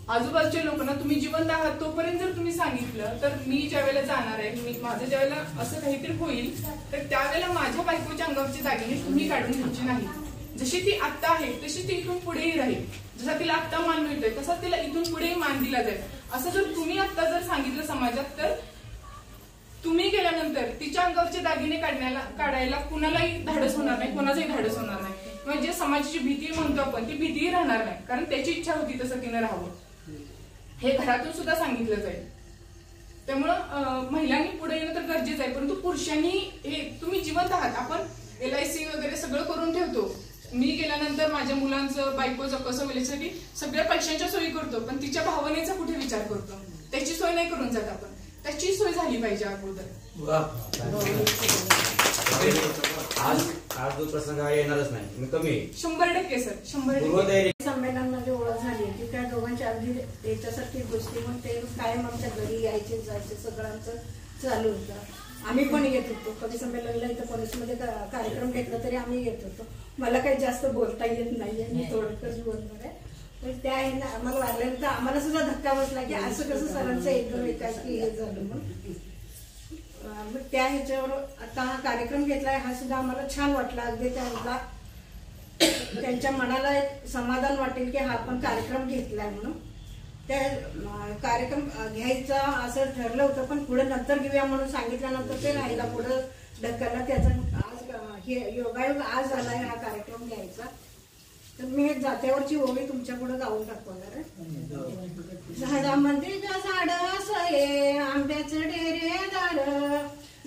[SPEAKER 5] आजूबाजूच्या लोकांना तुम्ही जिवंत आहात तोपर्यंत जर तुम्ही सांगितलं तर मी ज्या वेळेला जाणार आहे, माझं ज्या वेळेला असं काहीतरी होईल तर त्यावेळेला माझ्या बायकोच्या अंगावरचे दागिने तुम्ही काढून घ्यायचे नाही. जशी ती आत्ता आहे तशी ती इथून पुढेही राहील. जसा तिला आत्ता मान मिळतोय तसा तिला इथून पुढेही मान दिला जाईल. असं जर तुम्ही आत्ता जर सांगितलं समाजात तर तुम्ही गेल्यानंतर तिच्या अंगावरचे दागिने काढायला कुणालाही धाडस होणार नाही, कोणाचंही धाडस होणार नाही. म्हणजे समाजाची भीती म्हणतो आपण ती भीतीही राहणार नाही, कारण त्याची इच्छा होती तसं तिनं राहावं. हे घरातून सुद्धा सांगितलं जाईल. त्यामुळं महिलांनी पुढे येणं तर गरजेचं आहे, परंतु पुरुषांनी हे तुम्ही जिवंत आहात. आपण LIC वगैरे सगळं करून ठेवतो. मी गेल्यानंतर माझ्या मुलांचं बायकोचं कसं होईल यासाठी सगळ्या पैशांच्या सोयी करतो, पण तिच्या भावनेचा कुठे विचार करतो? त्याची सोय नाही करून जात आपण. त्याची सोय झाली पाहिजे अगोदर.
[SPEAKER 3] आज जो प्रसंग येणारच नाही कमी
[SPEAKER 5] 100% सर 100%.
[SPEAKER 2] संमेलनामध्ये ओळख झाली की त्या दोघांच्या अगदी त्याच्यासाठी गोष्टी मग ते कायम आमच्या घरी यायचे जायचे सगळ्यांचं चालू होतं. आम्ही पण येत होतो. कवी संमेलनाला इथं कॉलेजमध्ये कार्यक्रम घेतला तरी आम्ही येत होतो. मला काही जास्त बोलता येत नाहीये, मी थोडंच बोलणार आहे. तर त्या ह्यानं आम्हाला वाढल्यानंतर आम्हाला सुद्धा धक्का बसला की असं कसं सरांचं एकदम एकाकी हे झालं. मग त्या ह्याच्यावर आता हा कार्यक्रम घेतलाय हा सुद्धा आम्हाला छान वाटला. अगदी त्यांच्या मनाला एक समाधान वाटेल की हा आपण कार्यक्रम घेतलाय म्हणून. त्या कार्यक्रम घ्यायचा असं ठरलं होतं, पण पुढे नंतर घेऊया म्हणून सांगितल्यानंतर ते राहिला पुढं ढकलला. त्याचा आज योगायोग आज आलाय हा कार्यक्रम घ्यायचा. तर मी जात्यावरची ओवी तुमच्या पुढे गाऊन दाखवणार आहे. झाडामध्ये झाड असये आंब्याचं डेरे दार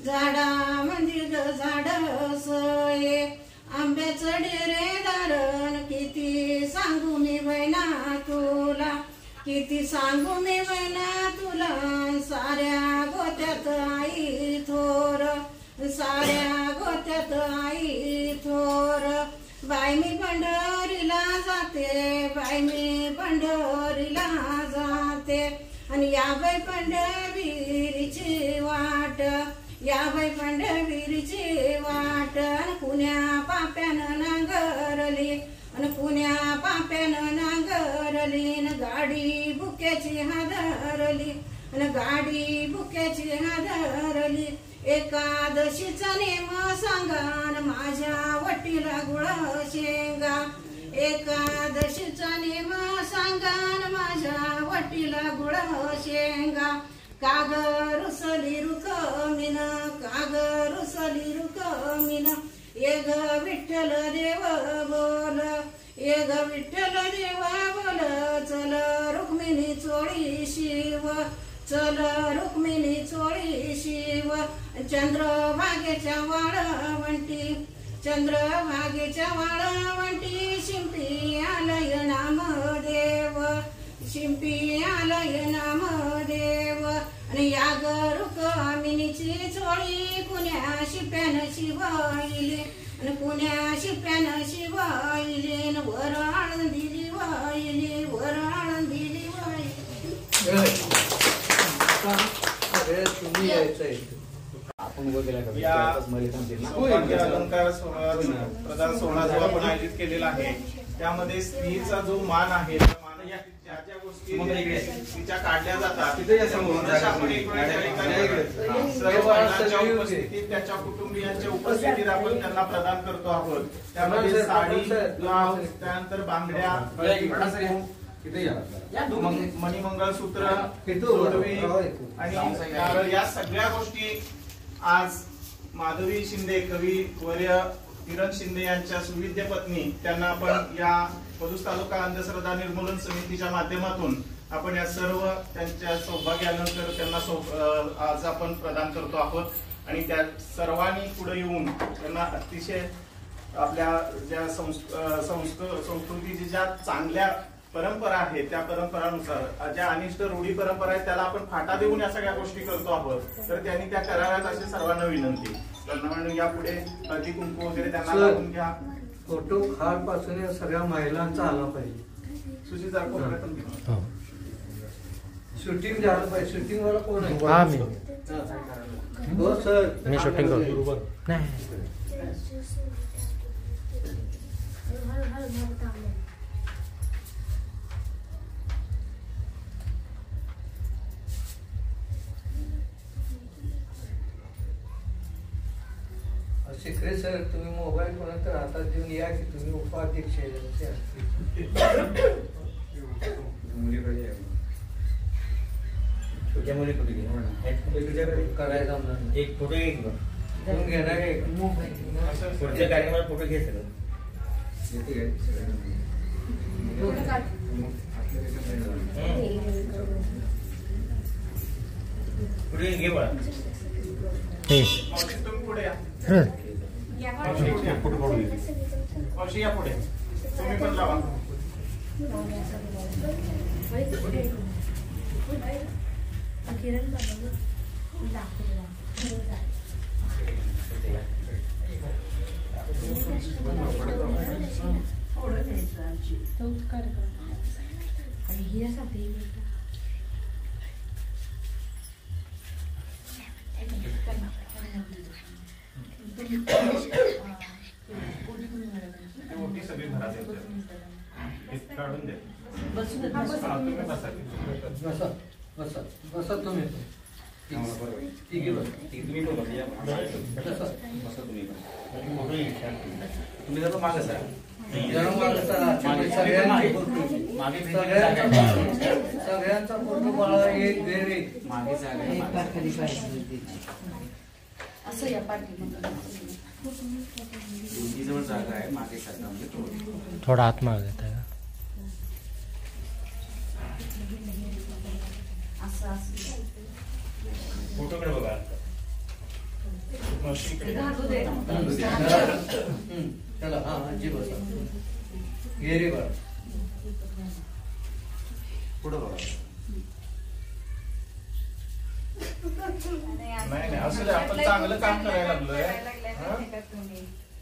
[SPEAKER 2] झाडा मंदिर झाड सोये आंब्याचं डेरे दारण किती सांगू मी बहिणा तुला किती सांगू मी बहिणा तुला साऱ्या गोत्यात आई थोर साऱ्या गोत्यात आई थोर बाई मी पंढरीला जाते बाई मी पंढरीला जाते आणि या बाई पंढरीची वाट या बाई पंढरीची वाट पुण्या पाप्यानं नांगरली आणि पुण्या पाप्यानं नांगरली न गाडी बुक्याची हादरली आणि गाडी बुक्याची हादरली एकादशीचा नेम सांगा न माझ्या वटीला गुळ शेंगा एकादशीचा नेम सांगा न माझ्या वटीला गुळ शेंगा काग रुसली रुकमिन काग रुसली रुकमिन ये ग विठ्ठल देव बोल ये ग विठ्ठल देव बोल चल रुक्मिणी चोळी शिव चल रुक्मिणी चोळी शिव चंद्रभागेच्या वाळवंटी चंद्रभागेच्या वाळवंटी शिंपी आलय नामदेव शिंपी आलय नामदेव आणि या रुक्मिणीची चोळी कुण्या शिप्यानं शिवाईले आणि कुण्या शिप्यानं शिवाईले वर आळंदीली वाईले वर आळंदीली वाईले
[SPEAKER 4] तुम्ही यायचंय
[SPEAKER 3] आपण उभं केला
[SPEAKER 1] या
[SPEAKER 3] का
[SPEAKER 1] अलंकार प्रदान सोहळा जो आपण आयोजित केलेला आहे त्यामध्ये स्त्रीचा जो मान आहे त्या मान या ज्या ज्या गोष्टी तिच्या काढल्या जातात सर्व वर्णाच्या उपस्थितीत त्याच्या कुटुंबियांच्या उपस्थितीत आपण त्यांना प्रदान करतो आहोत त्यामध्ये साडी ब्लाउज त्यानंतर बांगड्या मणिमंगळसूत्र जोडवी आणि या सगळ्या गोष्टी आज माधवी शिंदे कवी वर्य किरण शिंदे यांच्या सुविद्य पत्नी त्यांना आपण या पलूस तालुका अंधश्रद्धा निर्मूलन समितीच्या माध्यमातून आपण या सर्व त्यांच्या सौभाग्यानंतर त्यांना आज आपण प्रदान करतो आहोत आणि त्या सर्वांनी पुढे येऊन त्यांना अतिशय आपल्या ज्या संस्कृतीची ज्या चांगल्या परंपरा आहेत त्या परंपरानुसार ज्या अनिष्ट रूढी परंपरा आहेत त्याला आपण फाटा देऊन या सगळ्या गोष्टी करतो आहोत तर त्यांनी त्या कराव्यात अशी सर्वांना विनंती त्यांना यापुढे हळदी कुंकू वगैरे त्यांना लावून घ्या
[SPEAKER 4] फोटो खाट पासून सगळ्या महिलांचा आला पाहिजे
[SPEAKER 1] सुशील
[SPEAKER 4] शूटिंग झालं पाहिजे शूटिंग वाला कोण आहे हो सर
[SPEAKER 6] मी शूटिंग करतो नाही
[SPEAKER 4] शिकरे सर तुम्ही मोबाईल कोणाचा हातात देऊन या की तुम्ही उपाध्यक्ष
[SPEAKER 3] छोट्या मुली कुठे
[SPEAKER 4] करायचा
[SPEAKER 3] एक फोटो एक
[SPEAKER 4] घेणार आहे
[SPEAKER 3] पुढच्या कार्यक्रमाला फोटो घे सगळं पुढे घे बघा
[SPEAKER 1] तुम्ही पुढे या मावशी या पुढे तुम्ही पण लावा सगळी घरात काढून द्या तुम्ही बसा
[SPEAKER 4] बसा बसा तुम्ही
[SPEAKER 3] तुम्ही पण तुम्ही जर मागे सर
[SPEAKER 4] सगळ्यांचा फोटो मला एक वेळ
[SPEAKER 3] मागे
[SPEAKER 2] असं या पाठी
[SPEAKER 3] जवळ जागा आहे मागे सारखा म्हणजे
[SPEAKER 6] थोडा हात माग देता का
[SPEAKER 2] असं
[SPEAKER 3] फोटोकडे बघा
[SPEAKER 1] मावशी इकडे.
[SPEAKER 4] चला हा आजी बसा. ये रे बाळा.
[SPEAKER 3] पुढं बघा.
[SPEAKER 1] नाही असं नाही, आपण चांगलं काम करायला लागलोय.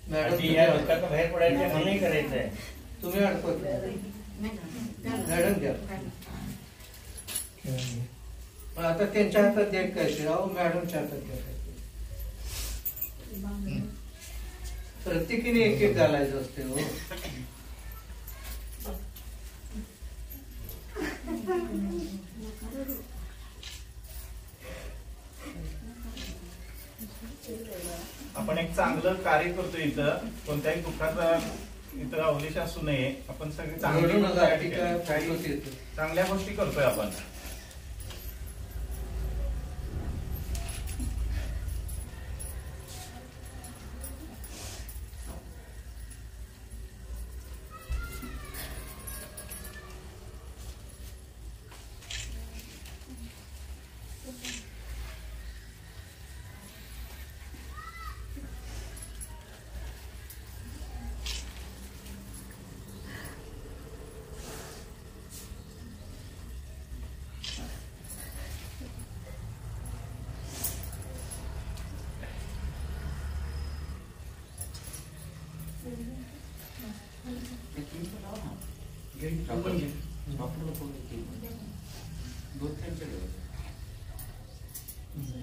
[SPEAKER 4] मॅडम
[SPEAKER 3] ती या लोकांना बाहेर पडायचं म्हणूनही करायचंय.
[SPEAKER 4] तुम्ही अडकवत मॅडम घ्या. आता त्यांच्या हातात द्या काय ते. अहो मॅडमच्या हातात द्या काय. प्रत्येकीने एक एक घालायचं असते हो.
[SPEAKER 1] आपण एक चांगलं कार्य करतो इथं. कोणत्याही दुःखाचा इथं अवलेश असू नये. आपण सगळे चांगल्या गोष्टी करतोय आपण.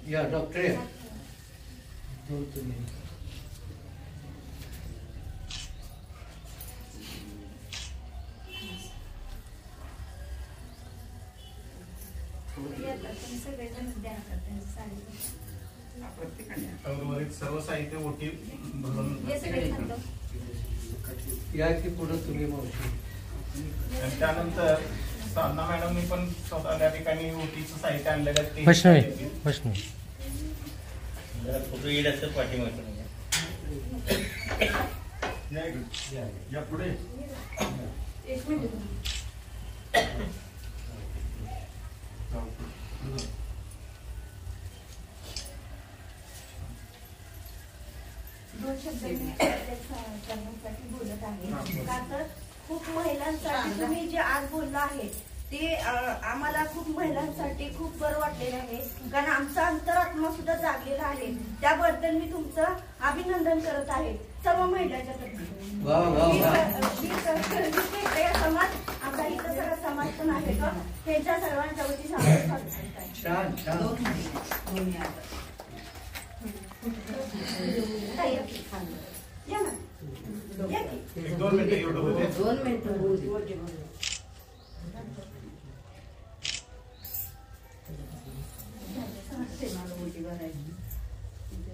[SPEAKER 4] या डॉक्टर या.
[SPEAKER 1] उर्वरित सर्व साहित्य ओटी भरून
[SPEAKER 4] या की पुढे तुम्ही मावशी.
[SPEAKER 1] आणि त्यानंतर साधना मॅडमनी पण स्वतः त्या ठिकाणी ओटीचं साहित्य आणलेलं आहे.
[SPEAKER 6] वैष्णवी
[SPEAKER 3] जरा फोटो येईल असं पाठीमागं.
[SPEAKER 1] या पुढे.
[SPEAKER 2] एक मिनिट.
[SPEAKER 7] दोन शब्द मी करण्यासाठी बोलत आहे. का तर खूप महिलांसाठी तुम्ही जे आज बोलला आहे ते आम्हाला खूप महिलांसाठी खूप बरं वाटलेलं आहे. कारण आमचा अंतरात्मा सुद्धा जागलेला आहे. त्याबद्दल मी तुमचं अभिनंदन करत आहे सर्व महिलांच्या तर्फे. समाज आमचा इथं सगळा समाज पण आहे का त्यांच्या सर्वांच्या वती
[SPEAKER 4] छान छान.
[SPEAKER 7] या ना.
[SPEAKER 1] 2 मिनिटं एवढं होते.
[SPEAKER 2] 2 मिनिटं.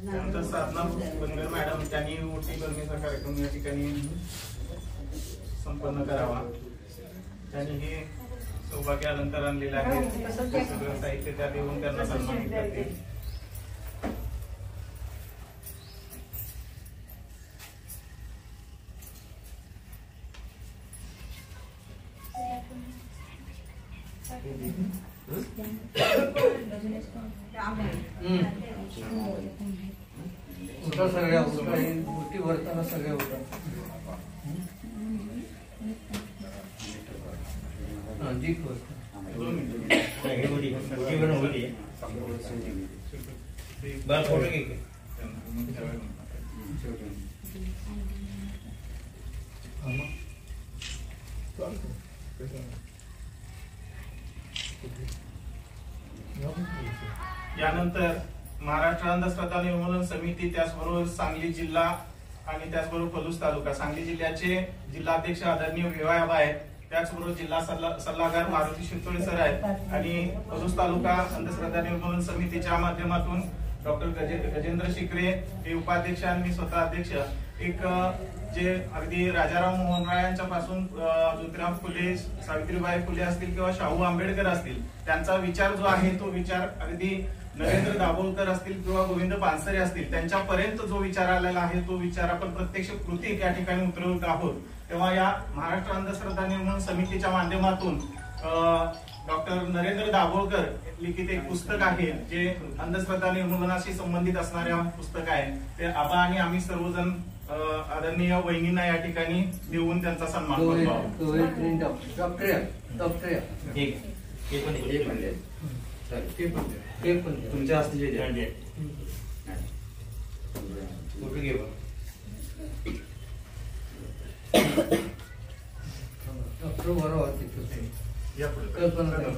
[SPEAKER 1] त्यानंतर साधना बनगर मॅडम त्यांनी ओटी भरणीचा कार्यक्रम या ठिकाणी संपन्न करावा. त्यांनी हे सौभाग्य अलंकार आणलेला आहे. सगळं साहित्य त्या देऊन त्यांना सन्मानित करते.
[SPEAKER 4] उठा सगळ्या मोठी वरताना सगळ्या होता.
[SPEAKER 3] फोटो घे.
[SPEAKER 1] यानंतर महाराष्ट्र अंधश्रद्धा निर्मूलन समिती, त्याचबरोबर सांगली जिल्हा आणि त्याचबरोबर पलूस तालुका, सांगली जिल्ह्याचे जिल्हाध्यक्ष आदरणीय विवायाबा आहेत, त्याचबरोबर जिल्हा सल्लागार मारुती शिरतोळे सर आहेत आणि पलूस तालुका अंधश्रद्धा निर्मूलन समितीच्या माध्यमातून डॉक्टर गजेंद्र शिकरे हे उपाध्यक्ष आणि मी स्वतः अध्यक्ष. एक जे अगदी राजाराम मोहन राय यांच्या पासून ज्योतिराव फुले, सावित्रीबाई फुले असतील किंवा शाहू आंबेडकर असतील, त्यांचा विचार जो आहे तो विचार अगदी नरेंद्र दाभोळकर असतील किंवा गोविंद पानसरे असतील त्यांच्यापर्यंत जो विचार आलेला आहे तो विचार आपण प्रत्यक्ष कृती त्या ठिकाणी उतरवत आहोत. तेव्हा या महाराष्ट्र अंधश्रद्धा निर्मूलन समितीच्या माध्यमातून डॉक्टर नरेंद्र दाभोळकर लिखित एक पुस्तक आहे जे अंधश्रद्धा निर्मूलनाशी संबंधित असणाऱ्या पुस्तक आहे. ते आबा आणि आम्ही सर्वजण आदरणीय वहिनींना या ठिकाणी देऊन त्यांचा सन्मान
[SPEAKER 3] तुमच्या असलेले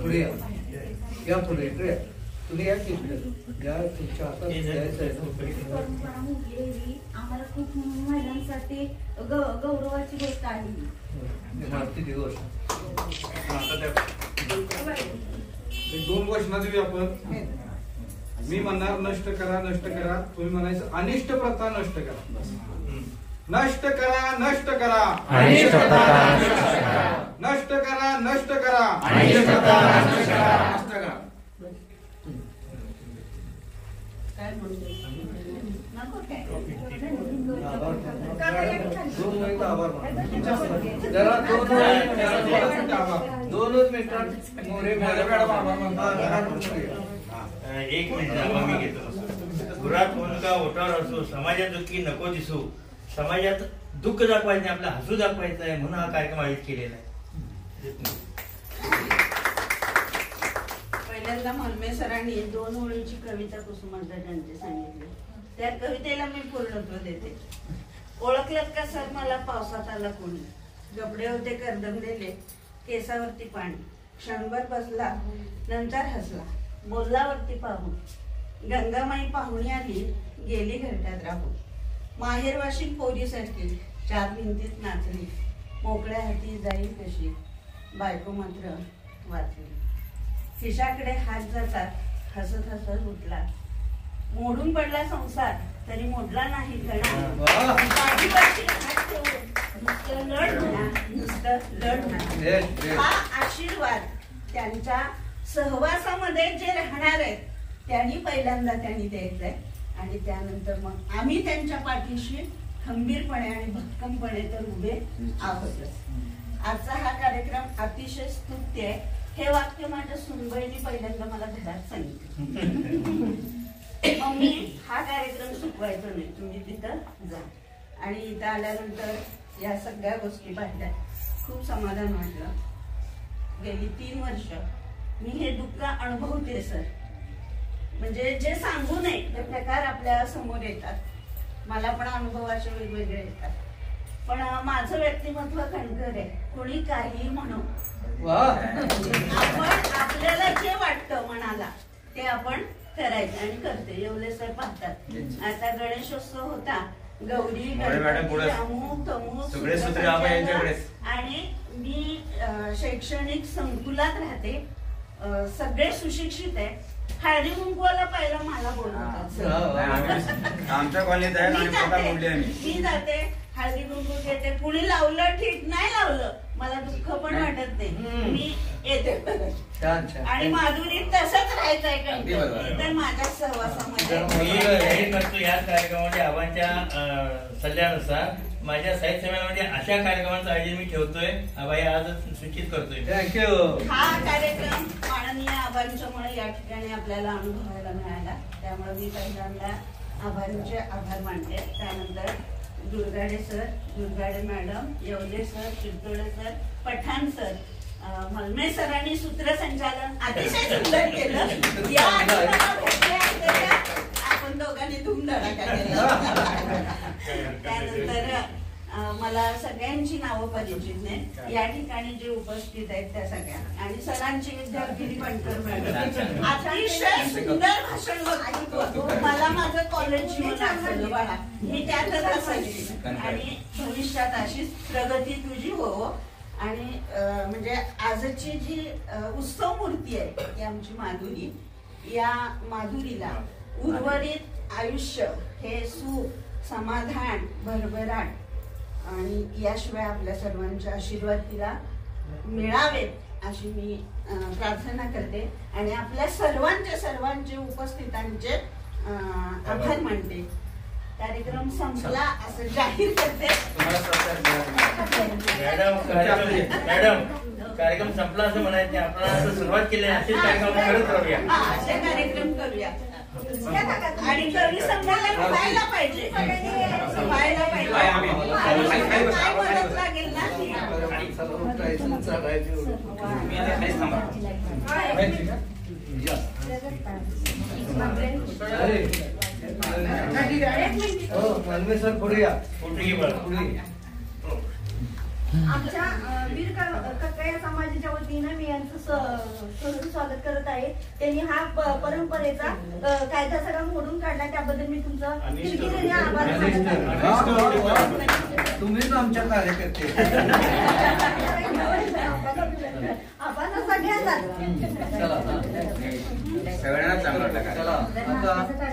[SPEAKER 4] पुढे या पुढे तुम्ही या तुमच्या हातात
[SPEAKER 7] आम्हाला खूप महिलांसाठी गौरवाची गोष्ट आहे.
[SPEAKER 8] दोन घोषणा देऊया आपण. मी म्हणणार नष्ट करा नष्ट करा, तुम्ही म्हणायचं अनिष्ट प्रथा नष्ट करा. नष्ट करा नष्ट करा नष्ट करा नष्ट करा नष्ट करा.
[SPEAKER 7] काय म्हणतो नको काय
[SPEAKER 4] दोनच मिनिटात मोरे
[SPEAKER 3] एक मिनिट मी घेतो. घरात मुलगा ओटावर असो, समाजात दुःखी नको दिसू, समाजात दुःख दाखवायचं नाही, आपला हसू दाखवायचं आहे म्हणून हा कार्यक्रम आयोजित केलेला आहे.
[SPEAKER 9] पहिल्यांदा मलमे सरांनी 2 ओळीची कविता कुसुमाग्रजांची सांगितली. त्या कवितेला मी पूर्णत्व देते. ओळखलत का सर मला पावसात आला कोणी, कपडे होते करदमलेले, केसावरती पाणी, क्षणभर बसला नंतर हसला, बोललावरती पाहून, गंगामाई पाहुणी आली गेली घरट्यात राहून, माहेरवाशी पोरीसारखी 4 भिंतीत नाचली, मोकळ्या हाती जाईल कशी, बायको मात्र वाचली, खिशाकडे हात जातात हसत हसत उठला, मोडून पडला संसार तरी मोडला नाही कणा, पाठीपाठी हात ठेवून नुसतं लढ म्हणा, नुसतं लढ म्हणा. हा आशीर्वाद त्यांच्या सहवासामध्ये जे राहणार आहेत त्यांनी पहिल्यांदा त्यांनी द्यायचंय आणि त्यानंतर मग आम्ही त्यांच्या पाठीशी खंबीरपणे आणि भक्कमपणे तर उभे आहोतच. आजचा हा कार्यक्रम अतिशय स्तुत्य आहे. हे वाक्य माझ्या सुनबाईंनी पहिल्यांदा मला घरात सांगितलं. मम्मी हा कार्यक्रम चुकवायचा नाही, तुम्ही तिथं जा. आणि इथं आल्यानंतर या सगळ्या गोष्टी पाहिल्या, खूप समाधान वाटलं. गेली 3 वर्ष मी हे दुःख अनुभवते सर. म्हणजे जे सांगू नये ते प्रकार आपल्या समोर येतात. मला पण अनुभव असे वेगवेगळे येतात. पण माझं व्यक्तिमत्व कणखर आहे. कोणी काही म्हणू, आपण आपल्याला जे वाटतं मनाला ते आपण करायचं आणि करते. येवले सर पाहतात आता गणेशोत्सव होता, गौरी अमुक तमुक आणि मी शैक्षणिक संकुलात राहते. सगळे सुशिक्षित आहे. हळदी कुंकवाला पहिला मला बोलवतात.
[SPEAKER 8] आमच्या कॉलनीत आहे.
[SPEAKER 9] मी जाते हळदी कुंकू घेते. कुणी लावलं ठीक, नाही लावलं मला दुःख पण वाटत नाही, मी येते. आणि माधुरीत तसंच राहायचंय तर माझ्या सहवासामध्ये
[SPEAKER 3] याच कार्यक्रमामध्ये आबांच्या सल्ल्यानुसार माझ्या साहित्य संमेलनामध्ये अशा कार्यक्रमांचं आयोजन मी ठेवतोय. आबाई आज सूचित करतोय. थँक्यू.
[SPEAKER 9] हा कार्यक्रम माननीय आबांच्यामुळे या ठिकाणी आपल्याला अनुभवायला मिळाला. त्यामुळे मी पहिल्यांदा आबांचे आभार मानते. त्यानंतर Durgade sir, Durgade madam, Yewale sir, Chirtode sir, Pathan sir, Malme सरांनी सूत्रसंचालन अतिशय सुंदर केलं. आपण दोघांनी धूमधडाका केला. त्यानंतर मला सगळ्यांची नावं परिचित नाही. या ठिकाणी जे उपस्थित आहेत त्या सगळ्या आणि सरांची विद्यार्थिनी बनकर मॅडम अतिशय सुंदर भाषण वक्तृत्व. मला माझं कॉलेज जीवन आठवलं बाळा. मी त्यातच असायची आणि भविष्यात अशीच प्रगती तुझी हो. आणि म्हणजे आजची जी उत्सव मूर्ती आहे ती आमची माधुरी. या माधुरीला उर्वरित आयुष्य हे सुख, समाधान, भरभराट आणि याशिवाय आपल्या सर्वांचे आशीर्वाद तिला मिळावेत अशी मी प्रार्थना करते आणि आपल्या सर्वांचे उपस्थितांचे आभार मानते. कार्यक्रम संपला असं जाहीर करते.
[SPEAKER 3] मॅडम कार्यक्रम संपला असं म्हणायचं नाही. आपण आता सुरुवात केली आहे, असेच कार्यक्रम करत राहूया.
[SPEAKER 9] असे कार्यक्रम करूया आणि कवी संघाला व्हायला पाहिजे, व्हायला पाहिजे. काय मदत लागेल ना ती.
[SPEAKER 4] मालमे सर पुढे या.
[SPEAKER 7] आमच्या वीर कक्कया समाजाच्या वतीनं मी यांचं स्वागत करत आहे. त्यांनी हा परंपरेचा कायदा सगळा मोडून काढला, त्याबद्दल मी तुमचं दिलगिरीने आभार मानते.
[SPEAKER 4] तुम्हीच आमच्या कार्यकर्ते.
[SPEAKER 7] आपण सगळ्यांना
[SPEAKER 4] चला आता